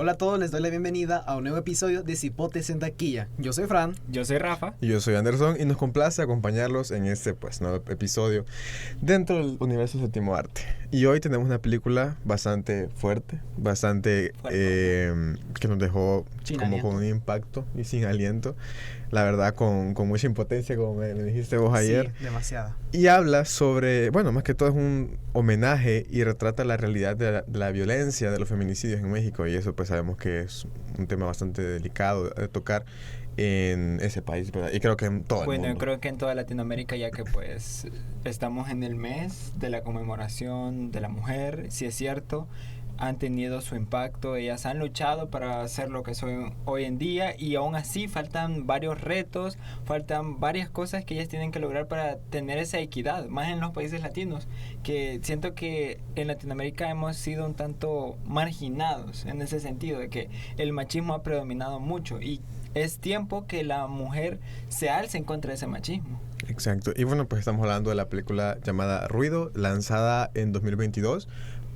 Hola a todos, les doy la bienvenida a un nuevo episodio de Cipotes en Taquilla. Yo soy Fran. Yo soy Rafa. Y yo soy Anderson y nos complace acompañarlos en este nuevo episodio dentro del universo Séptimo Arte. Y hoy tenemos una película bastante fuerte, que nos dejó como con un impacto y sin aliento. La verdad, con mucha impotencia, como me dijiste vos ayer. Sí, demasiada. Y habla sobre, más que todo es un homenaje y retrata la realidad de la violencia, de los feminicidios en México. Y eso pues sabemos que es un tema bastante delicado de tocar en ese país, ¿verdad? Y creo que en todo el mundo. Bueno, creo que en toda Latinoamérica, ya que pues estamos en el mes de la conmemoración de la mujer, si es cierto, han tenido su impacto, ellas han luchado para ser lo que son hoy en día y aún así faltan varios retos, faltan varias cosas que ellas tienen que lograr para tener esa equidad, más en los países latinos, que siento que en Latinoamérica hemos sido un tanto marginados en ese sentido, de que el machismo ha predominado mucho y es tiempo que la mujer se alce en contra de ese machismo. Exacto. Y bueno, pues estamos hablando de la película llamada Ruido, lanzada en 2022,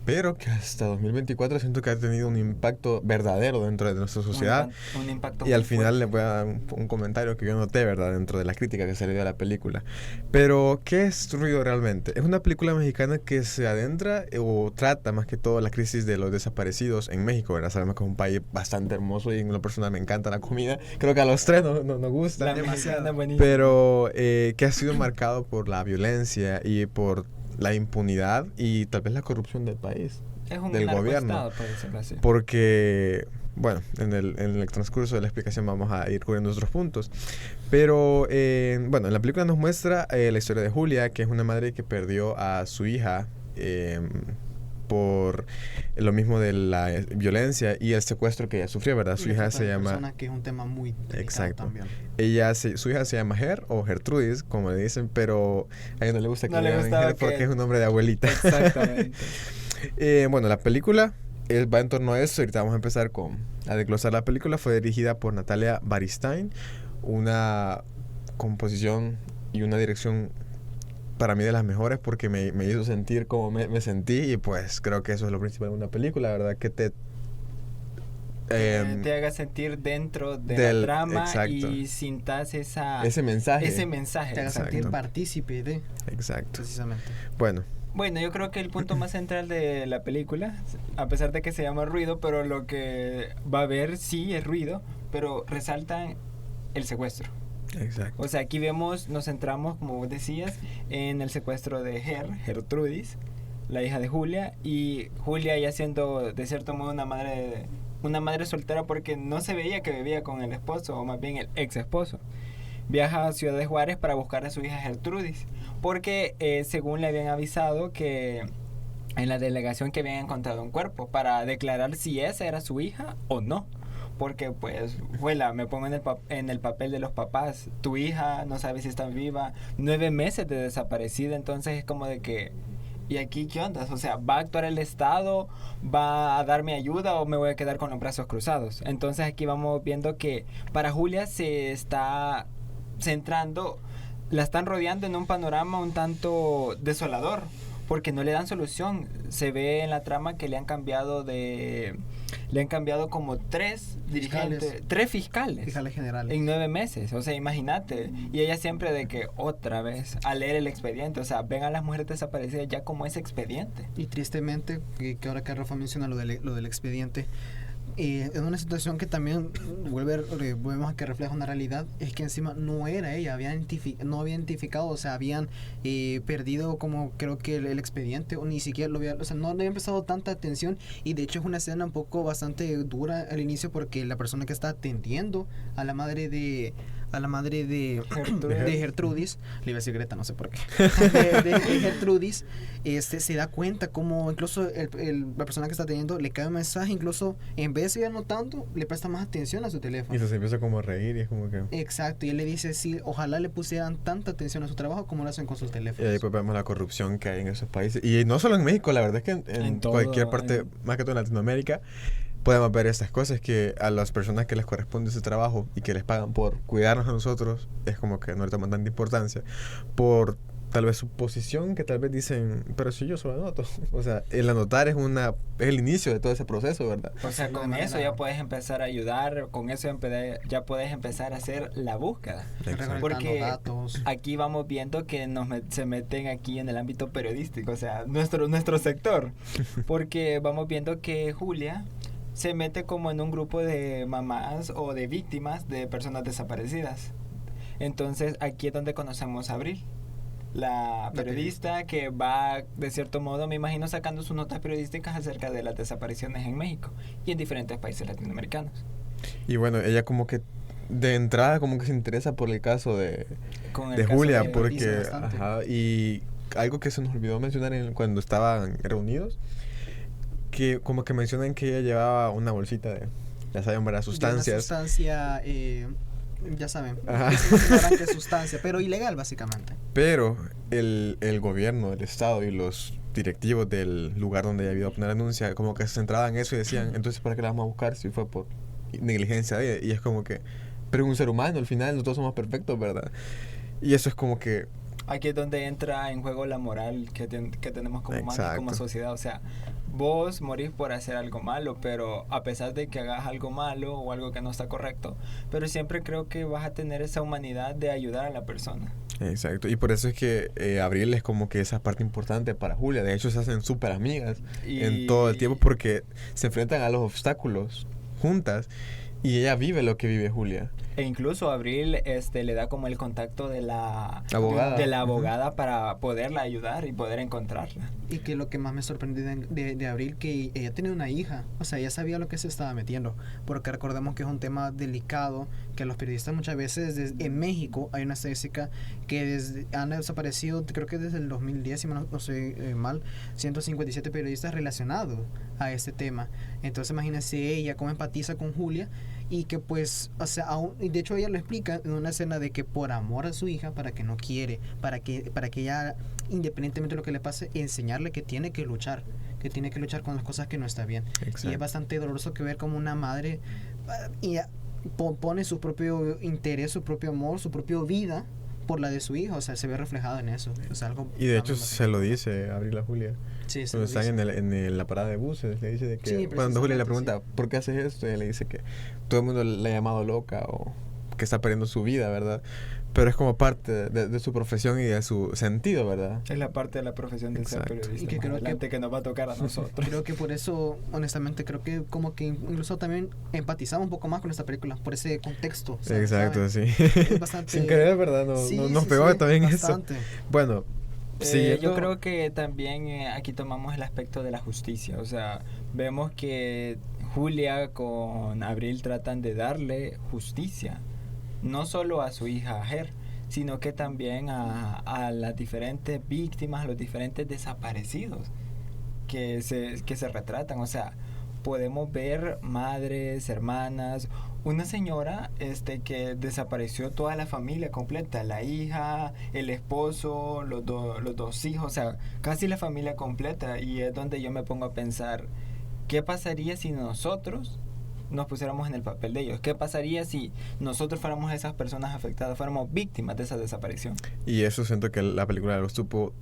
pero que hasta 2024 siento que ha tenido un impacto verdadero dentro de nuestra sociedad. Un impacto y al muy final fuerte. le voy a dar un comentario que yo noté, ¿verdad? Dentro de la crítica que se le dio a la película. Pero, ¿qué es Ruido realmente? Es una película mexicana que se adentra o trata más que todo la crisis de los desaparecidos en México, ¿verdad? Sabemos que es un país bastante hermoso y en lo personal me encanta la comida. Creo que a los tres nos gusta. La mexicana buenísima. Pero que ha sido marcado por la violencia y por la impunidad y tal vez la corrupción del país, Es un del gobierno. narcoestado, por decirlo así. Porque, bueno, en el transcurso de la explicación vamos a ir cubriendo otros puntos. Pero, en la película nos muestra la historia de Julia, que es una madre que perdió a su hija por lo mismo de la violencia y el secuestro que ella sufrió, ¿verdad? Su hija se llama... que es un tema muy delicado. Exacto. También. Su hija se llama Ger o Gertrudis, como le dicen, pero a ella no le gusta que No le le llamen gustaba Ger porque que- es un nombre de abuelita. Exactamente. La película va en torno a eso. Ahorita vamos a empezar a desglosar la película. Fue dirigida por Natalia Baristain, una composición y una dirección para mí de las mejores porque me hizo sentir como me sentí y pues creo que eso es lo principal de una película, la verdad que te haga sentir dentro de la trama. Exacto. Y sintas ese mensaje. mensaje. Te haga Exacto. sentir partícipe de, Exacto. precisamente. Bueno, yo creo que el punto más central de la película, a pesar de que se llama Ruido, pero lo que va a ver sí es ruido, pero resaltan el secuestro. Exacto. O sea, aquí nos centramos, como vos decías, en el secuestro de Gertrudis, la hija de Julia, y Julia ya siendo de cierto modo una madre soltera porque no se veía que vivía con el esposo, o más bien el ex esposo. Viaja a Ciudad de Juárez para buscar a su hija Gertrudis, porque según le habían avisado que en la delegación que habían encontrado un cuerpo para declarar si esa era su hija o no. Porque pues, me pongo en el papel de los papás. Tu hija no sabe si está viva, 9 meses de desaparecida, entonces es como de que, ¿y aquí qué onda? O sea, ¿va a actuar el Estado? ¿Va a darme ayuda o me voy a quedar con los brazos cruzados? Entonces aquí vamos viendo que para Julia se está centrando, la están rodeando en un panorama un tanto desolador, porque no le dan solución. Se ve en la trama que le han cambiado como 3 dirigentes, 3 fiscales generales. en 9 meses. O sea, imagínate. Y ella siempre de que otra vez a leer el expediente. O sea, ven a las mujeres desaparecidas ya como ese expediente. Y tristemente, que ahora que Rafa menciona lo del expediente, en una situación que también volvemos a que refleja una realidad, es que encima no era ella, no había identificado, o sea, habían perdido como creo que el expediente, o ni siquiera o sea, no le habían prestado tanta atención, y de hecho es una escena un poco bastante dura al inicio porque la persona que está atendiendo a la madre de Gertrudis, le iba a decir Greta, no sé por qué, de Gertrudis, se da cuenta como incluso la persona que está teniendo le cae un mensaje, incluso en vez de seguir anotando, le presta más atención a su teléfono. Y se empieza como a reír y es como que... Exacto, y él le dice, sí, ojalá le pusieran tanta atención a su trabajo como lo hacen con sus Y teléfonos. ahí pues vemos la corrupción que hay en esos países. Y no solo en México, la verdad es que en cualquier parte, más que todo en Latinoamérica, podemos ver estas cosas que a las personas que les corresponde ese trabajo y que les pagan por cuidarnos a nosotros, es como que no le toman tanta importancia por tal vez su posición, que tal vez dicen, pero si yo solo anoto. O sea, el anotar es el inicio de todo ese proceso, ¿verdad? O sea, Sí, con de eso manera- ya puedes empezar a ayudar, con eso ya puedes empezar a hacer la búsqueda. recolectando Porque datos. aquí vamos viendo que se meten aquí en el ámbito periodístico, o sea, nuestro sector. Porque vamos viendo que Julia se mete como en un grupo de mamás o de víctimas de personas desaparecidas. Entonces aquí es donde conocemos a Abril, la periodista que va, de cierto modo, me imagino, sacando sus notas periodísticas acerca de las desapariciones en México y en diferentes países latinoamericanos. Y bueno, ella como que de entrada como que se interesa por el caso de Con el de caso Julia, de- porque dice bastante. ajá, y algo que se nos olvidó mencionar cuando estaban reunidos, que como que mencionan que ella llevaba una bolsita de, ya saben, varias De una sustancias. sustancia, ya saben, Ajá. imaginarán qué sustancia, pero ilegal básicamente. Pero el gobierno, el estado y los directivos del lugar donde ella iba a poner la denuncia como que se centraban en eso y decían, entonces ¿para qué la vamos a buscar si fue por negligencia de ella? Y es como que, pero un ser humano, al final no todos somos perfectos, ¿verdad? Y eso es como que Aquí es donde entra en juego la moral que tenemos como humanos, como Exacto. sociedad. O sea, vos morís por hacer algo malo, pero a pesar de que hagas algo malo o algo que no está correcto, pero siempre creo que vas a tener esa humanidad de ayudar a la persona. Exacto, y por eso es que Abril es como que esa parte importante para Julia. De hecho, se hacen súper amigas en todo el tiempo porque se enfrentan a los obstáculos juntas y ella vive lo que vive Julia. E incluso Abril le da como el contacto de la Abogada. de la abogada para poderla ayudar y poder encontrarla. Y que lo que más me sorprendió de Abril, que ella tenía una hija, o sea, ella sabía lo que se estaba metiendo, porque recordemos que es un tema delicado, que los periodistas muchas veces, en México hay una estadística que han desaparecido, creo que desde el 2010, si no estoy mal, 157 periodistas relacionados a este tema. Entonces imagínense ella cómo empatiza con Julia, y que pues, o sea, y de hecho ella lo explica en una escena de que por amor a su hija, para que no quiere, para que ella, independientemente de lo que le pase, enseñarle que tiene que luchar con las cosas que no está bien. Exacto. Y es bastante doloroso que ver como una madre pone su propio interés, su propio amor, su propia vida por la de su hija, o sea, se ve reflejado en eso. O sea, algo Y de hecho se lo dice Abril a Julia. Sí, se Cuando lo están dice. en la parada de buses, le dice de que Sí, cuando Julia le precisamente, pregunta, ¿por qué haces esto? Y ella le dice que todo el mundo le ha llamado loca o que está perdiendo su vida, ¿verdad? Pero es como parte de su profesión y de su sentido, ¿verdad? Es la parte de la profesión de ser Exacto. periodista Y que más creo adelante que nos va a tocar a nosotros. Creo que por eso, honestamente, creo que como que incluso también empatizamos un poco más con esta película, por ese contexto. Exacto, ¿saben? sí. Es bastante... Sin querer, ¿verdad? Sí, Nos sí, pegó sí, también bastante. eso. Bueno, Yo siguiendo- creo que también aquí tomamos el aspecto de la justicia. O sea, vemos que Julia con Abril tratan de darle justicia, no solo a su hija Her, sino que también a las diferentes víctimas, a los diferentes desaparecidos que se retratan. O sea, podemos ver madres, hermanas, una señora que desapareció toda la familia completa, la hija, el esposo, los dos hijos, o sea, casi la familia completa. Y es donde yo me pongo a pensar, ¿qué pasaría si nosotros nos pusiéramos en el papel de ellos? ¿Qué pasaría si nosotros fuéramos esas personas afectadas, fuéramos víctimas de esa desaparición? Y eso siento que la película lo supo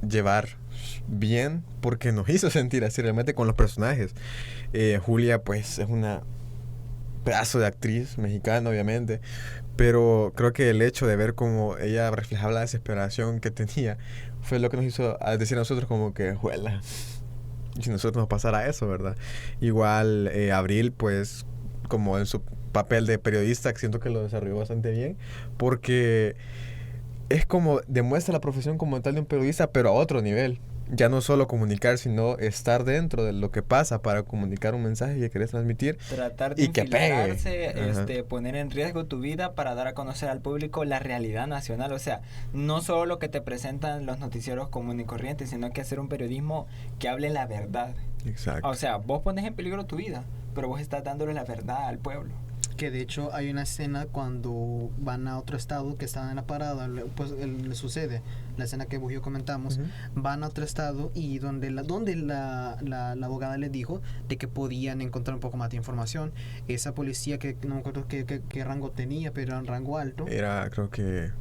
llevar bien porque nos hizo sentir así realmente con los personajes. Julia pues es una pedazo de actriz mexicana obviamente, pero creo que el hecho de ver cómo ella reflejaba la desesperación que tenía fue lo que nos hizo decir a nosotros como que juela, si nosotros nos pasara eso, ¿verdad? Igual Abril pues como en su papel de periodista siento que lo desarrolló bastante bien porque es como demuestra la profesión como tal de un periodista, pero a otro nivel. Ya no solo comunicar, sino estar dentro de lo que pasa para comunicar un mensaje que querés transmitir. Tratar de Y que pegue. infiltrarse, Ajá. poner en riesgo tu vida para dar a conocer al público la realidad nacional. O sea, no solo lo que te presentan los noticieros comunes y corrientes, sino que hacer un periodismo que hable la verdad. Exacto. O sea, vos pones en peligro tu vida, pero vos estás dándole la verdad al pueblo. Que de hecho hay una escena cuando van a otro estado que están en la parada, pues le sucede la escena que vos y yo comentamos. Ujú. Van a otro estado y donde la abogada les dijo de que podían encontrar un poco más de información. Esa policía que no me acuerdo qué rango tenía, pero era un rango alto. Era, creo que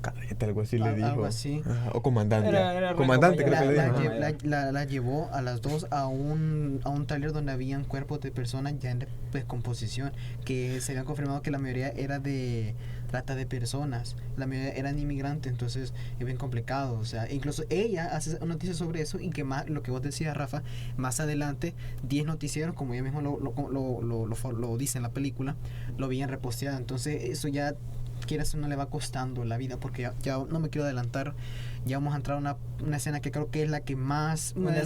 cadete, algo así le dijo. Algo así. Ajá, o comandante. Era Comandante creo La, que le la dijo. Ajá. lle- la llevó a las dos a un taller donde habían cuerpos de personas ya en descomposición, que se habían confirmado que la mayoría era de trata de personas, la mayoría eran inmigrantes, entonces es bien complicado. O sea, incluso ella hace noticias sobre eso y que más, lo que vos decías, Rafa, más adelante 10 noticieros, como ella mismo lo dice en la película, lo habían reposteado. Entonces eso ya, quieras o no, le va costando la vida, porque ya no me quiero adelantar, ya vamos a entrar a una escena que creo que es la que más, Una de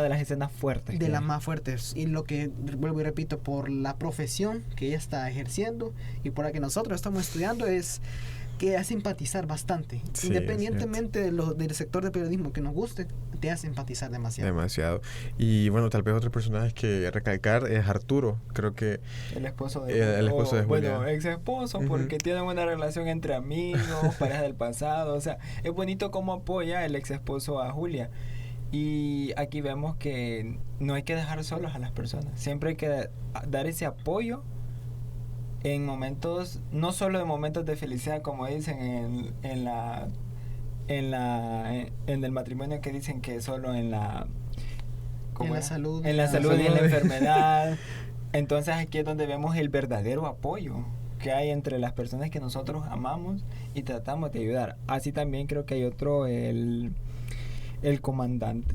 las escenas fuertes. de las más fuertes, y lo que vuelvo y repito, por la profesión que ella está ejerciendo y por la que nosotros estamos estudiando, es que hace empatizar bastante, Sí, independientemente del sector de periodismo que nos guste, te hace empatizar demasiado. Demasiado. Y bueno, tal vez otro personaje que recalcar es Arturo. Creo que El esposo de el esposo de Julia. Bueno, ex esposo, Ujú. porque tienen una relación entre amigos, pareja del pasado. O sea, es bonito cómo apoya el ex esposo a Julia. Y aquí vemos que no hay que dejar solos a las personas. Siempre hay que dar ese apoyo en momentos, no solo en momentos de felicidad, como dicen en el matrimonio, que dicen que solo en la ¿cómo En la era? salud. En la salud y en la salud. enfermedad. Entonces aquí es donde vemos el verdadero apoyo que hay entre las personas que nosotros amamos y tratamos de ayudar. Así también creo que hay otro, el comandante.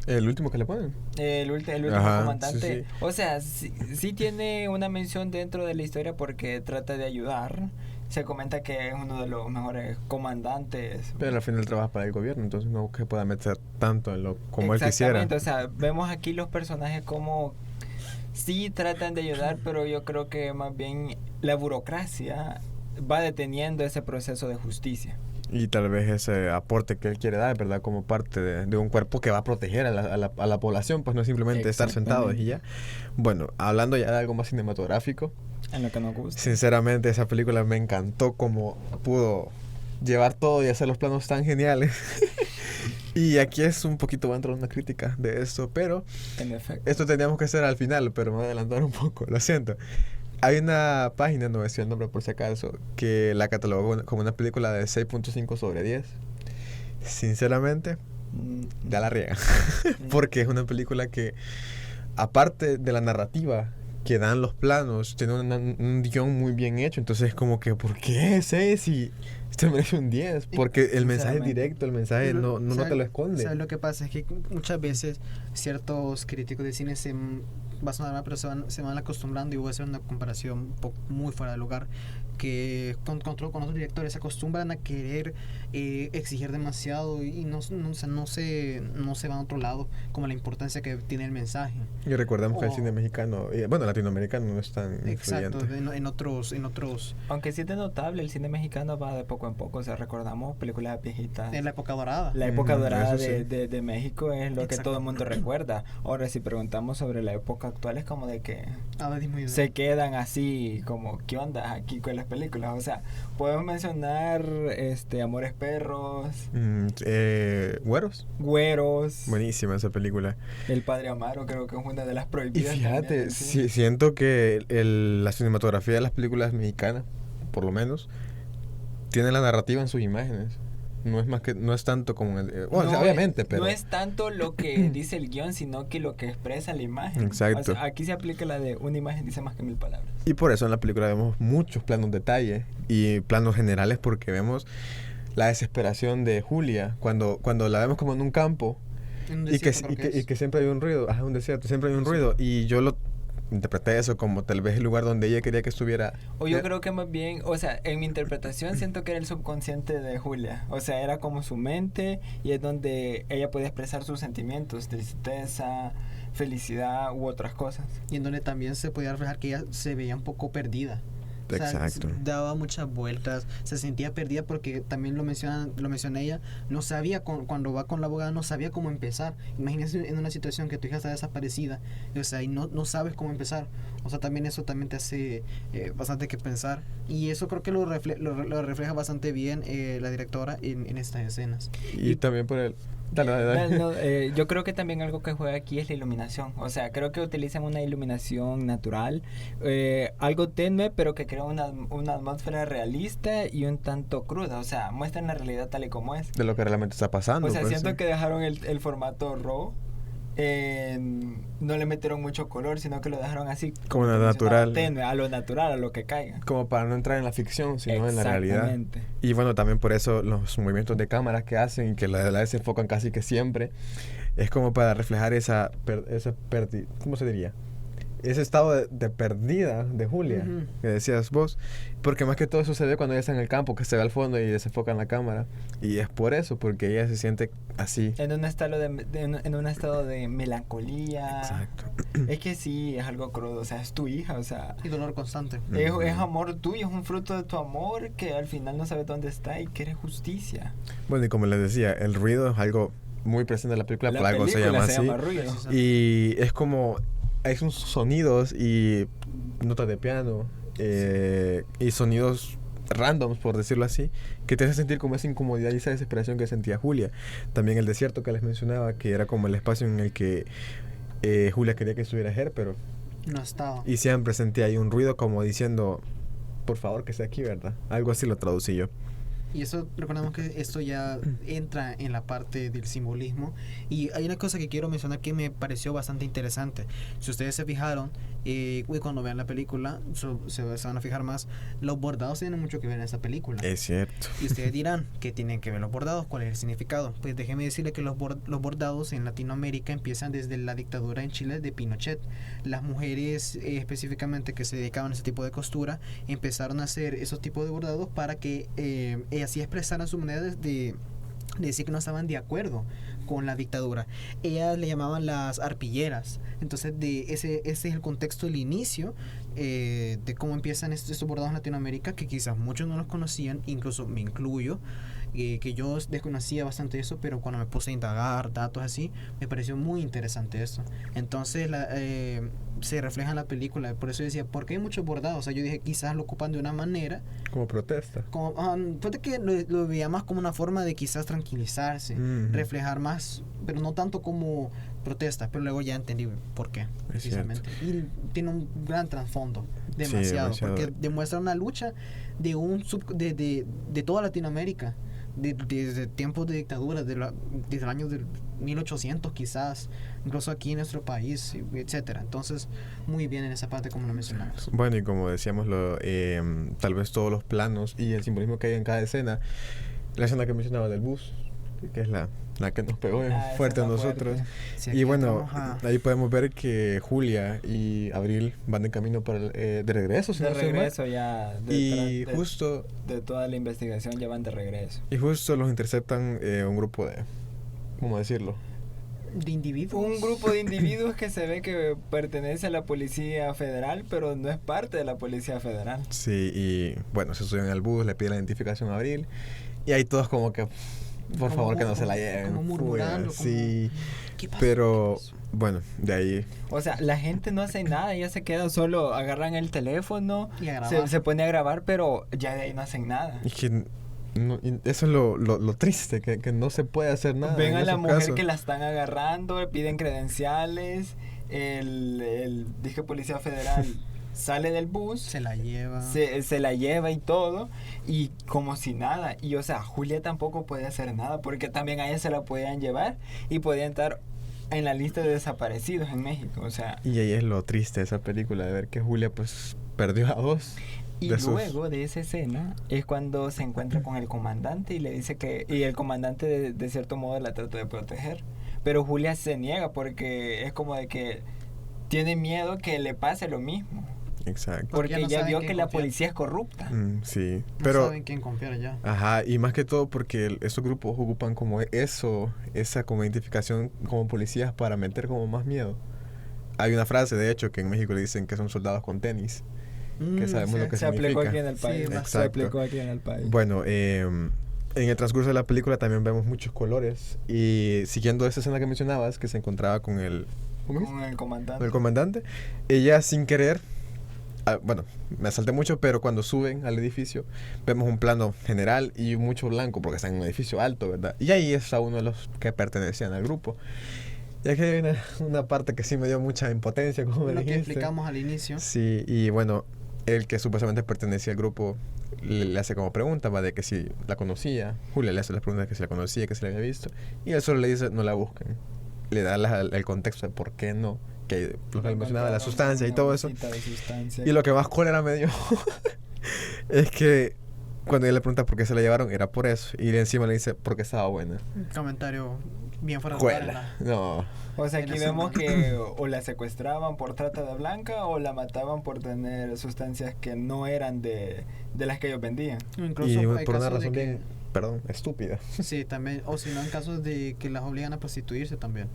el último que le ponen. El último Ajá, comandante. sí, sí. O sea, sí tiene una mención dentro de la historia porque trata de ayudar. Se comenta que es uno de los mejores comandantes. Pero al final trabaja para el gobierno, entonces no que pueda meter tanto en lo como él quisiera. Exactamente, o sea, vemos aquí los personajes como sí tratan de ayudar, pero yo creo que más bien la burocracia va deteniendo ese proceso de justicia. Y tal vez ese aporte que él quiere dar, ¿verdad? Como parte de un cuerpo que va a proteger a la población, pues no simplemente estar sentados y ya. Bueno, hablando ya de algo más cinematográfico, En lo que nos gusta. sinceramente esa película me encantó como pudo llevar todo y hacer los planos tan geniales. Y aquí es un poquito, va a entrar una crítica de esto, pero En efecto. esto teníamos que hacer al final, pero me voy a adelantar un poco, lo siento. Hay una página, no voy a decir el nombre por si acaso, que la catalogó como una película de 6.5 sobre 10. Sinceramente, ya la riega. Porque es una película que, aparte de la narrativa que dan los planos, tiene un guión muy bien hecho. Entonces es como que, ¿por qué 6 si esto merece un 10? Porque el mensaje es Sinceramente. directo, el mensaje no te lo esconde. ¿Sabes lo que pasa? Es que muchas veces ciertos críticos de cine va a sonar mal, pero se van acostumbrando, y voy a hacer una comparación muy fuera de lugar, que con otros directores se acostumbran a querer exigir demasiado y no se van a otro lado, como la importancia que tiene el mensaje. Y recordemos que el Oh. cine mexicano, bueno, latinoamericano no es tan Exacto, influyente. en otros, Aunque sí es notable, el cine mexicano va de poco en poco. O sea, recordamos películas viejitas. en la época dorada. La época dorada eso sí. de México es lo que Exacto. todo el mundo recuerda. Ahora, si preguntamos sobre la época actual, es como de que Ha disminuido. se quedan así, como, ¿qué onda aquí con las películas? O sea, podemos mencionar Amores Perros, Güeros. Güeros, Buenísima esa película. El Padre Amaro, creo que es una de las Y prohibidas. fíjate, también, sí. siento que la cinematografía de las películas mexicanas, por lo menos, tiene la narrativa en sus imágenes. No es tanto como bueno, No obviamente, es, pero no es tanto lo que dice el guión, sino que lo que expresa la imagen. Exacto. O sea, aquí se aplica la de una imagen dice más que 1000 palabras. y por eso en la película vemos muchos planos detalle y planos generales porque vemos la desesperación de Julia cuando la vemos como en un campo En un y que, desierto, creo que es. siempre hay un ruido, un desierto, siempre hay un Sí. ruido y yo lo interpreté eso como tal vez el lugar donde ella quería que estuviera. O yo creo que más bien, o sea, en mi interpretación siento que era el subconsciente de Julia. O sea, era como su mente y es donde ella podía expresar sus sentimientos, tristeza, felicidad u otras cosas. Y en donde también se podía reflejar que ella se veía un poco perdida. O sea, Exacto. daba muchas vueltas, se sentía perdida porque también lo menciona ella, no sabía cuando va con la abogada, no sabía cómo empezar. Imagínese en una situación que tu hija está desaparecida, o sea, y no sabes cómo empezar. O sea, también eso también te hace bastante que pensar. Y eso creo que lo refleja bastante bien la directora en estas escenas. Y también Dale, dale, dale. No, yo creo que también algo que juega aquí es la iluminación. O sea, creo que utilizan una iluminación natural, algo tenue, pero que crea una atmósfera realista y un tanto cruda. O sea, muestran la realidad tal y como es. De lo que realmente está pasando. O sea, pues, siento sí. que dejaron el formato RAW. No le metieron mucho color, sino que lo dejaron así Como te mencionaba, natural. tenue, a lo natural, a lo que caiga. Como para no entrar en la ficción, sino en la realidad. Exactamente. Y bueno, también por eso los movimientos de cámara que hacen y que la se enfocan casi que siempre, es como para reflejar ¿cómo se diría? Ese estado de perdida de Julia, Ujú. que decías vos. Porque más que todo eso se ve cuando ella está en el campo, que se ve al fondo y desenfoca en la cámara. Y es por eso, porque ella se siente así. En un estado en un estado de melancolía. Exacto. Es que sí, es algo crudo. O sea, es tu hija, o sea, Y dolor constante. es amor tuyo, es un fruto de tu amor que al final no sabes dónde está y quiere justicia. Bueno, y como les decía, el ruido es algo muy presente en la película, por algo se llama así. ruido. Y es como, hay unos sonidos y notas de piano y sonidos randoms, por decirlo así, que te hace sentir como esa incomodidad y esa desesperación que sentía Julia. También el desierto que les mencionaba, que era como el espacio en el que Julia quería que estuviera Her, pero No estaba. y siempre sentía ahí un ruido como diciendo, por favor que esté aquí, ¿verdad? Algo así lo traducí yo. Y eso, recordemos que esto ya entra en la parte del simbolismo. Y hay una cosa que quiero mencionar que me pareció bastante interesante. Si ustedes se fijaron, cuando vean la película, se van a fijar más, los bordados tienen mucho que ver en esta película. Es cierto. Y ustedes dirán, ¿qué tienen que ver los bordados? ¿Cuál es el significado? Pues déjeme decirle que los bordados en Latinoamérica empiezan desde la dictadura en Chile de Pinochet. Las mujeres específicamente que se dedicaban a ese tipo de costura empezaron a hacer esos tipos de bordados para que así expresaran su manera de decir que no estaban de acuerdo con la dictadura. Ellas le llamaban las arpilleras. Entonces ese es el contexto, el inicio de cómo empiezan estos bordados en Latinoamérica, que quizás muchos no los conocían, incluso me incluyo, que yo desconocía bastante eso, pero cuando me puse a indagar datos así, me pareció muy interesante eso. Entonces se refleja en la película, por eso yo decía, ¿por qué hay muchos bordados? O sea, yo dije, quizás lo ocupan de una manera Como protesta. como, puede que lo veía más como una forma de quizás tranquilizarse, Ujú. reflejar más, pero no tanto como protesta, pero luego ya entendí por qué, precisamente. Y tiene un gran trasfondo, demasiado, demasiado. porque demuestra una lucha de de toda Latinoamérica, desde tiempos de dictadura, desde el año del 1800 quizás, incluso aquí en nuestro país, etcétera. Entonces, muy bien en esa parte como lo mencionamos. Bueno, y como decíamos, tal vez todos los planos y el simbolismo que hay en cada escena. La escena que mencionaba del bus, que es la que nos pegó fuerte a escena nosotros. fuerte. Sí, Y aquí bueno, entramos a- ahí podemos ver que Julia y Abril van de camino para de regreso, si De no estoy mal. regreso ya. Y de justo, toda la investigación ya van de regreso. los interceptan un grupo de, ¿cómo decirlo? de individuos. Un grupo de individuos que se ve que pertenece a la Policía Federal, pero no es parte de la Policía Federal. Sí, y bueno, se suben al bus, le piden la identificación a Abril. Y ahí todos como que, por favor, que no se la lleven. Como murmurando. fuera, sí. ¿Qué pasa? Pero, ¿Qué pasó? bueno, de ahí. O sea, la gente no hace nada, ya se queda solo, agarran el teléfono, Y a grabar. se pone a grabar, pero ya de ahí no hacen nada. Y que y eso es lo triste, que no se puede hacer nada. Ven en a la esos mujer casos. que la están agarrando, piden credenciales, dije Policía Federal sale del bus, Se la lleva. se la lleva y todo, y como si nada. Y o sea, Julia tampoco puede hacer nada, porque también a ella se la podían llevar y podían estar en la lista de desaparecidos en México, o sea. Y ahí es lo triste de esa película, de ver que Julia pues perdió a dos. Y de sus- luego de esa escena es cuando se encuentra con el comandante y le dice que... Y el comandante de cierto modo la trata de proteger. Pero Julia se niega porque es como de que tiene miedo que le pase lo mismo. Exacto. Porque ya Porque no ya saben vio quién que la confiar. policía es corrupta. Sí, No pero... saben quién confiar ya. Ajá, y más que todo porque estos grupos ocupan como esa como identificación como policías para meter como más miedo. Hay una frase, de hecho, que en México le dicen que son soldados con tenis. Que sabemos lo que Se aplicó significa. aquí en el Sí, país. exacto. Se aplicó aquí en el país. Bueno, en el transcurso de la película también vemos muchos colores. Y siguiendo esa escena que mencionabas, que se encontraba con el... ¿cómo es? Con el comandante. Con el comandante, ella sin querer bueno, me salté mucho, pero cuando suben al edificio vemos un plano general y mucho blanco porque están en un edificio alto, ¿verdad? Y ahí está uno de los que pertenecían al grupo. Y aquí hay una parte que sí me dio mucha impotencia, como me Lo que dijiste. explicamos al inicio. Sí, y bueno, el que supuestamente pertenecía al grupo le hace como pregunta, va, de que si la conocía. Julia le hace la pregunta de que si la conocía, que si la había visto. Y él solo le dice, no la busquen. Le da el contexto de por qué no. Que lo que él mencionaba, la sustancia y todo eso. Y lo que más cólera me dio es que cuando él le pregunta por qué se la llevaron, era por eso. Y encima le dice, porque estaba buena. Un comentario bien fuera de lugar en Juela. la- No. O sea, En aquí ese vemos momento. que o la secuestraban por trata de blanca o la mataban por tener sustancias que no eran de las que ellos vendían. Incluso Y hay por una casos de razón que- bien, perdón, estúpida. Sí, también, o si no, en casos de que las obligan a prostituirse también.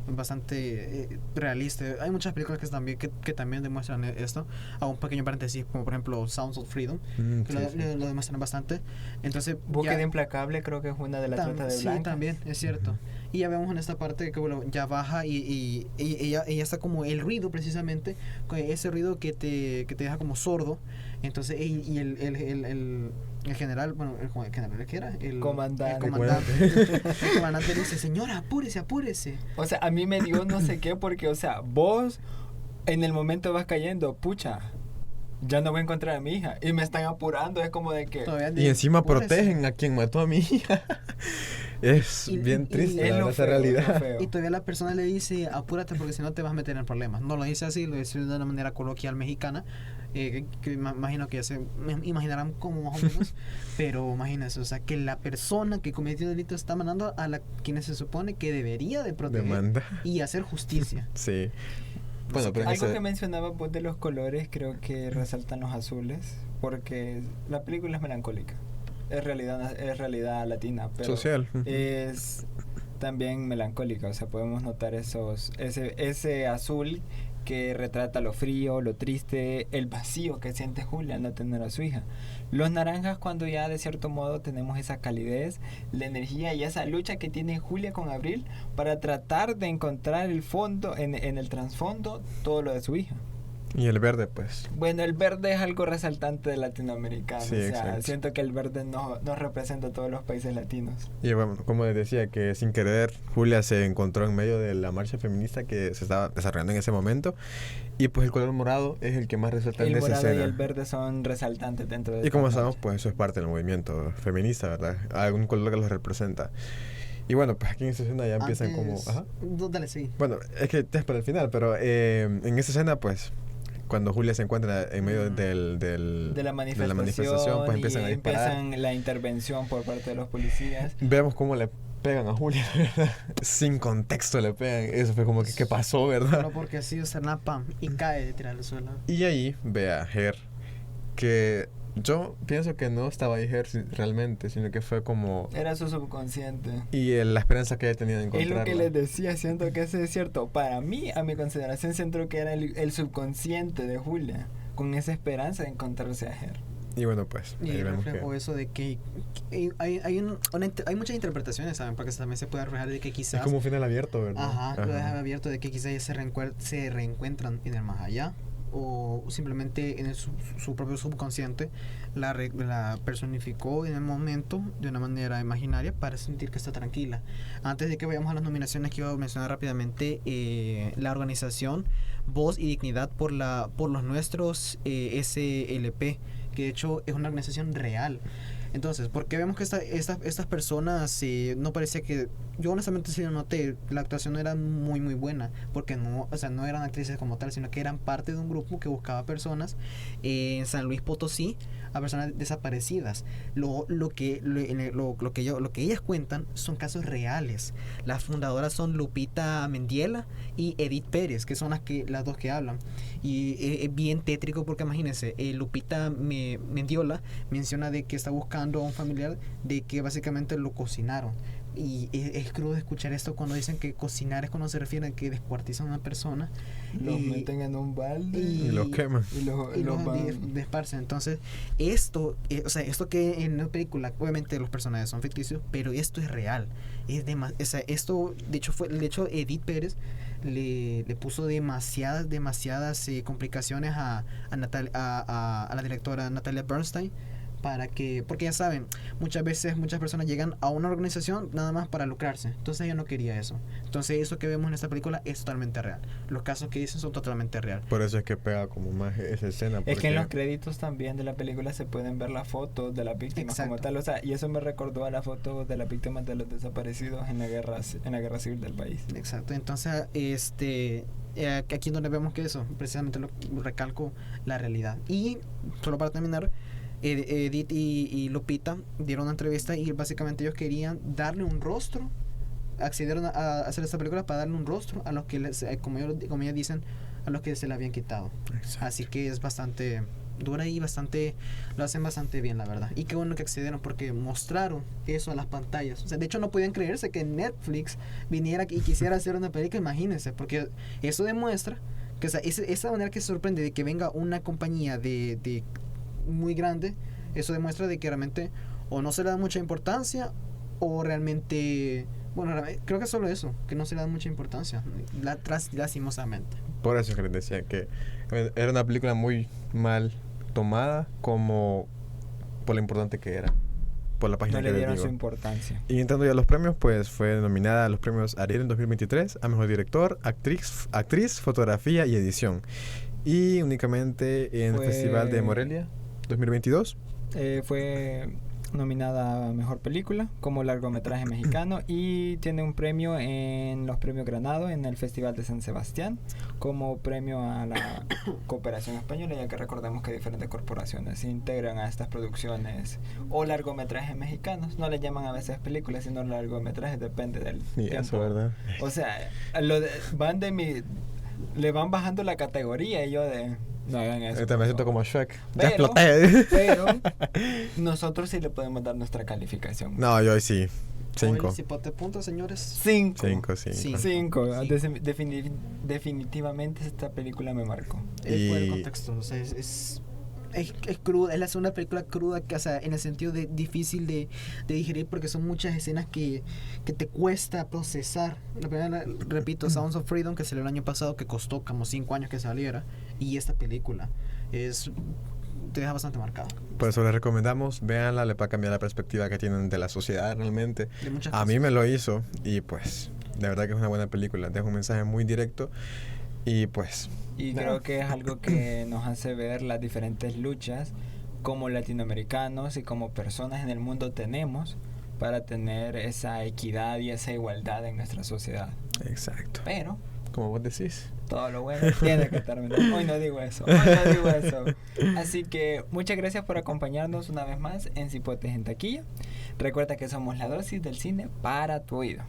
Bastante realista. Hay muchas películas que también demuestran esto. Hago un pequeño paréntesis, como por ejemplo Sounds of Freedom, que lo demuestran bastante. Entonces, Búsqueda ya- implacable creo que es una de la trata de sí, blancas. también, es cierto. Y ya vemos en esta parte que bueno, ya baja y ella está como el ruido precisamente, ese ruido que te deja como sordo. Entonces, y el general, bueno, el general, ¿qué era? El Comandante. El comandante, el comandante le dice, señora, apúrese, apúrese. O sea, a mí me dio no sé qué porque, o sea, vos en el momento vas cayendo, pucha, ya no voy a encontrar a mi hija y me están apurando, es como de que... Todavía Y encima apúrese. protegen a quien mató a mi hija. Es Y- bien y- triste, y- la es lo verdad, esa feo, es lo realidad. feo. Y todavía la persona le dice, apúrate porque si no te vas a meter en problemas. No lo dice así, lo dice de una manera coloquial mexicana, que imagino que ya se imaginarán como más o menos, pero imagínense, o sea, que la persona que cometió el delito está mandando a quienes se supone que debería de proteger Demanda. y hacer justicia. Sí. Bueno, pero en Algo ese- que mencionaba vos de los colores, creo que resaltan los azules, porque la película es melancólica. Es realidad latina, pero social. es también melancólica. O sea, podemos notar ese azul que retrata lo frío, lo triste, el vacío que siente Julia al no tener a su hija. Los naranjas, cuando ya de cierto modo tenemos esa calidez, la energía y esa lucha que tiene Julia con Abril para tratar de encontrar el fondo, en el trasfondo, todo lo de su hija. Y el verde, pues. Bueno, el verde es algo resaltante de latinoamericano. Sí, o sea, exacto. siento que el verde nos representa a todos los países latinos. Y bueno, como les decía, que sin querer Julia se encontró en medio de la marcha feminista que se estaba desarrollando en ese momento. Y pues el color morado es el que más resalta en El esa morado y escena. el verde son resaltantes dentro de Y como esta sabemos, marcha. pues eso es parte del movimiento feminista, ¿verdad? Algún color que los representa. Y bueno, pues aquí en esa escena ya empiezan como... Antes- Ajá. Dale, sí. Bueno, es que es para el final, pero en esa escena, pues, cuando Julia se encuentra en medio de la manifestación, pues empiezan y a disparar. empiezan la intervención por parte de los policías. Vemos cómo le pegan a Julia, ¿verdad? Sin contexto le pegan. Eso fue como que, ¿qué pasó, verdad? Solo porque así se pam y cae de tirar al suelo. Y ahí ve a Her, que yo pienso que no estaba ahí Her realmente, sino que fue como... Era su subconsciente. Y la esperanza que ella tenía de Es encontrarla. lo que les decía, siento que eso es cierto. Para mí, a mi consideración, siento que era el subconsciente de Julia, con esa esperanza de encontrarse a Her. Y bueno, pues, Y ahí vemos reflejo que... eso de que hay muchas interpretaciones, ¿saben? Porque también se puede reflejar de que Es quizás... como un final abierto, ¿verdad? Ajá, lo deja abierto de que quizás ellos se reencuentran en el más allá o simplemente en su propio subconsciente la personificó en el momento de una manera imaginaria para sentir que está tranquila. Antes de que vayamos a las nominaciones, quiero mencionar rápidamente la organización Voz y Dignidad por los Nuestros, SLP, que de hecho es una organización real. Entonces, ¿por qué vemos que estas personas no parecía que... Yo honestamente sí lo noté, la actuación no era muy muy buena, porque no, o sea, no eran actrices como tal, sino que eran parte de un grupo que buscaba personas en San Luis Potosí, a personas desaparecidas. Lo que ellas cuentan son casos reales. Las fundadoras son Lupita Mendiela y Edith Pérez, que son las dos que hablan. Y es bien tétrico porque imagínense, Lupita Mendiola menciona de que está buscando a un familiar de que básicamente lo cocinaron. Y es crudo escuchar esto cuando dicen que cocinar es cuando se refiere a que descuartizan a una persona. Los y- meten en un balde Y los queman. y los los van... desparcen. Entonces, esto que en la película, obviamente los personajes son ficticios, pero esto es real. Esto, de hecho, Edith Pérez le puso demasiadas complicaciones a la directora Natalia Bernstein, porque ya saben, muchas veces muchas personas llegan a una organización nada más para lucrarse, entonces ella no quería eso. Entonces eso que vemos en esta película es totalmente real, los casos que dicen son totalmente real. Por eso es que pega como más esa escena. Es que en los créditos también de la película se pueden ver las fotos de las víctimas. Exacto. Como tal, o sea, y eso me recordó a las fotos de las víctimas de los desaparecidos en la guerra civil del país. Exacto, entonces aquí donde vemos que eso precisamente lo recalco, la realidad. Y solo para terminar, Edith y Lupita dieron una entrevista y básicamente ellos querían darle un rostro, accedieron a hacer esta película para darle un rostro a los que como ellos dicen, a los que se le habían quitado. Exacto. Así que es bastante dura y lo hacen bastante bien, la verdad. Y qué bueno que accedieron porque mostraron eso a las pantallas. O sea, de hecho no podían creerse que Netflix viniera y quisiera hacer una película, imagínense, porque eso demuestra que, o sea, esa manera que se sorprende de que venga una compañía de muy grande, eso demuestra de que realmente o no se le da mucha importancia o realmente, bueno, creo que es solo eso, que no se le da mucha importancia, lastimosamente. Por eso es que les decía que era una película muy mal tomada, como por lo importante que era, por la página no que le les dieron digo. su importancia. Y entrando ya a los premios, pues fue nominada a los premios Ariel en 2023 a Mejor Director, Actriz, Fotografía y Edición. Y únicamente en el Festival de Morelia 2022. Fue nominada a Mejor Película como largometraje mexicano y tiene un premio en los premios Granado en el Festival de San Sebastián como premio a la cooperación española, ya que recordemos que diferentes corporaciones se integran a estas producciones o largometrajes mexicanos. No le llaman a veces películas, sino largometrajes, depende del Y tiempo. eso, ¿verdad? O sea, le van bajando la categoría y yo de... No hagan eso. Ahorita me siento como Shrek. Ya Pero- exploté. Pero nosotros sí le podemos dar nuestra calificación. No, yo sí. 5. Oye, cipote puntos, señores. 5. 5. Sí. 5. Sí. Definitivamente esta película me marcó. Por el contexto, o sea, es cruda, es la segunda película cruda, que, o sea, en el sentido de difícil de digerir, porque son muchas escenas que te cuesta procesar. La primera, repito, Sounds of Freedom, que salió el año pasado, que costó como 5 años que saliera, y esta película te deja bastante marcado. Por eso les recomendamos, véanla, le va a cambiar la perspectiva que tienen de la sociedad realmente. De muchas A mí cosas. me lo hizo y pues de verdad que es una buena película, deja un mensaje muy directo y pues... Y nada. creo que es algo que nos hace ver las diferentes luchas como latinoamericanos y como personas en el mundo tenemos para tener esa equidad y esa igualdad en nuestra sociedad. Exacto. Pero Como vos decís. todo lo bueno tiene que terminar. Hoy no digo eso. Así que muchas gracias por acompañarnos una vez más en Cipotes en Taquilla. Recuerda que somos la dosis del cine para tu oído.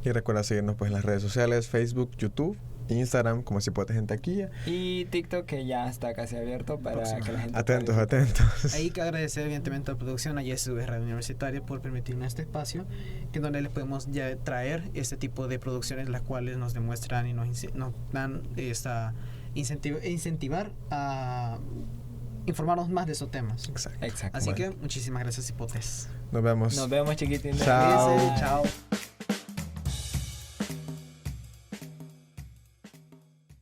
Y recuerda seguirnos pues en las redes sociales, Facebook, YouTube, Instagram, como Cipotes en Taquilla. Y TikTok, que ya está casi abierto para que la gente... Atentos, participe. atentos. Hay que agradecer evidentemente a la producción, a YesUB Radio Universitaria, por permitirnos este espacio, que donde les podemos ya traer este tipo de producciones, las cuales nos demuestran y nos dan incentivar a informarnos más de esos temas. Exacto. Exacto. Así Bueno. que muchísimas gracias, Cipotes. Nos vemos. Nos vemos, chiquitines. Chao. Cuídense, chao.